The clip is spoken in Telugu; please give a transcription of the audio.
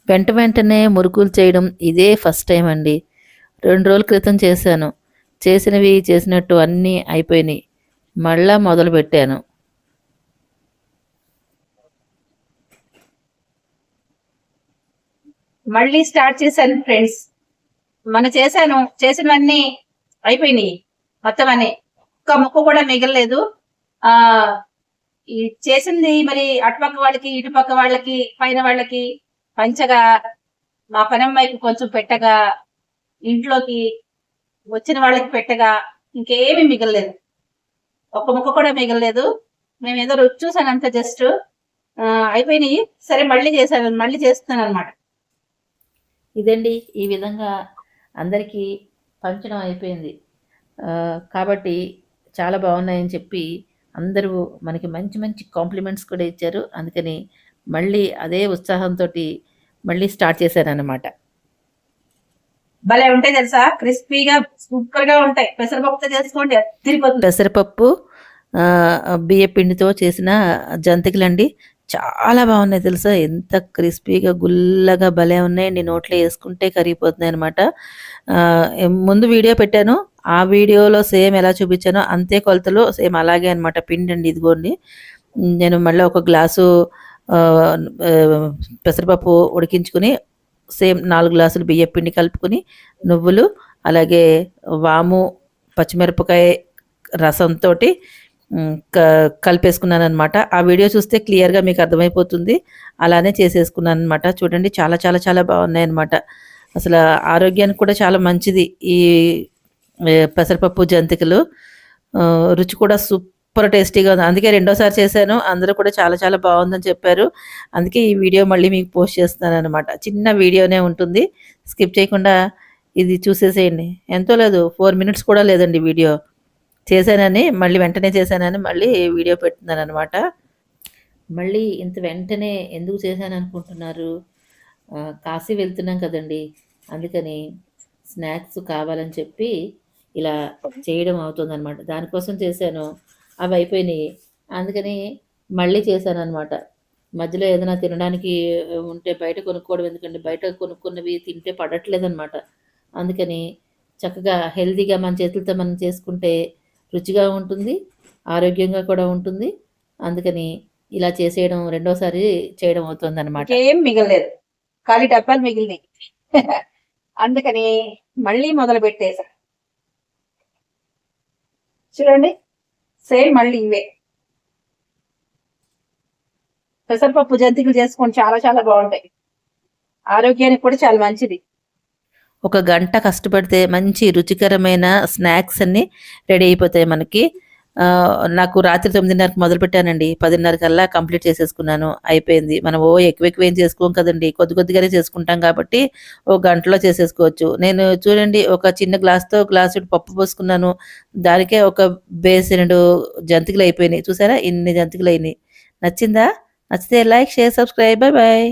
వెంటనే మురుకులు చేయడం ఇదే ఫస్ట్ టైం అండి. 2 రోజుల క్రితం చేశాను. చేసినవి చేసినట్టు అన్నీ అయిపోయినాయి. మళ్ళా మొదలుపెట్టాను. మళ్ళీ స్టార్ట్ చేశాను ఫ్రెండ్స్. చేసినవన్నీ అయిపోయినాయి మొత్తం అన్ని. ఒక్క ముక్క కూడా మిగలలేదు. ఈ చేసింది మరి అటుపక్క వాళ్ళకి, ఇటుపక్క వాళ్ళకి, పైన వాళ్ళకి పంచగా, మా పనమ్మాయికి కొంచెం పెట్టగా, ఇంట్లోకి వచ్చిన వాళ్ళకి పెట్టగా, ఇంకేమీ మిగలలేదు. ఒక్క ముక్క కూడా మిగలలేదు. మేము ఏదో రుచి చూసాను అంత జస్ట్. అయిపోయినాయి. సరే మళ్ళీ చేస్తున్నాను అనమాట. ఇదండి, ఈ విధంగా అందరికీ పంచడం అయిపోయింది. కాబట్టి చాలా బాగున్నాయని చెప్పి అందరూ మనకి మంచి మంచి కాంప్లిమెంట్స్ కూడా ఇచ్చారు. అందుకని మళ్ళీ అదే ఉత్సాహంతో మళ్ళీ స్టార్ట్ చేశానన్నమాట. భలే ఉంటాయి తెలుసా, క్రిస్పీగా సూపర్గా ఉంటాయి. పెసరపప్పుతో చేసుకోండి, పెసరపప్పు బియ్య పిండితో చేసిన జంతికలండి. చాలా బాగున్నాయి తెలుసా, ఎంత క్రిస్పీగా గుల్లగా భలే ఉన్నాయండి. నోట్లో వేసుకుంటే కరిగిపోతున్నాయి అనమాట. ముందు వీడియో పెట్టాను, ఆ వీడియోలో సేమ్ ఎలా చూపించానో అంతే కొలతలు సేమ్ అలాగే అనమాట. పిండి అండి ఇదిగోండి. నేను మళ్ళీ ఒక గ్లాసు పెసరపప్పు ఉడికించుకుని సేమ్ 4 గ్లాసులు బియ్య పిండి కలుపుకొని, నువ్వులు, అలాగే వాము, పచ్చిమిరపకాయ రసంతో కలిపేసుకున్నాను అనమాట. ఆ వీడియో చూస్తే క్లియర్గా మీకు అర్థమైపోతుంది. అలానే చేసేసుకున్నాను అనమాట. చూడండి, చాలా చాలా చాలా బాగున్నాయి అనమాట. అసలు ఆరోగ్యానికి కూడా చాలా మంచిది ఈ పెసరపప్పు జంతికలు. రుచి కూడా సూపర్ టేస్టీగా ఉంది. అందుకే రెండోసారి చేశాను. అందరూ కూడా చాలా చాలా బాగుందని చెప్పారు. అందుకే ఈ వీడియో మళ్ళీ మీకు పోస్ట్ చేస్తున్నాను అనమాట. చిన్న వీడియోనే ఉంటుంది, స్కిప్ చేయకుండా ఇది చూసేసేయండి. ఎంతో లేదు, 4 మినిట్స్ కూడా లేదండి వీడియో. చేశానని మళ్ళీ వెంటనే చేశానని మళ్ళీ వీడియో పెడుతున్నాను అనమాట. మళ్ళీ ఇంత వెంటనే ఎందుకు చేశాను అనుకుంటున్నారు? కాశీ వెళ్తున్నాం కదండి, అందుకని స్నాక్స్ కావాలని చెప్పి ఇలా చేయడం అవుతుందన్నమాట. దానికోసం చేశాను. అవి అయిపోయినాయి, అందుకని మళ్ళీ చేశాను అనమాట. మధ్యలో ఏదైనా తినడానికి ఉంటే బయట కొనుక్కోవడం ఎందుకంటే, బయట కొనుక్కున్నవి తింటే పడట్లేదన్నమాట. అందుకని చక్కగా హెల్తీగా మన చేతులతో మనం చేసుకుంటే రుచిగా ఉంటుంది, ఆరోగ్యంగా కూడా ఉంటుంది. అందుకని ఇలా చేసేయడం రెండోసారి చేయడం అవుతుంది అనమాట. ఏం మిగలలేదు, ఖాళీ డబ్బాలు మిగిలినాయి. అందుకని మళ్ళీ మొదలు పెట్టేసా. చూడండి, సేమ్ మళ్ళీ ఇవే పెసరపప్పు జంతికలు చేసుకొని చాలా చాలా బాగుంటాయి. ఆరోగ్యానికి కూడా చాలా మంచిది. ఒక గంట కష్టపడితే మంచి రుచికరమైన స్నాక్స్ అన్నీ రెడీ అయిపోతాయి మనకి. నాకు రాత్రి 9:30కి మొదలుపెట్టానండి, 10:30 కల్లా కంప్లీట్ చేసేసుకున్నాను. అయిపోయింది. మనం ఎక్కువ ఏం చేసుకోం కదండి, కొద్దిగానే చేసుకుంటాం కాబట్టి ఒక గంటలో చేసేసుకోవచ్చు. నేను చూడండి, ఒక చిన్న గ్లాసు పప్పు పోసుకున్నాను, దానికే ఒక బేసెడు జంతికలు అయిపోయినాయి. చూసారా, ఇన్ని జంతికలు అయినాయి. నచ్చిందా? నచ్చితే like, share, subscribe. Bye bye.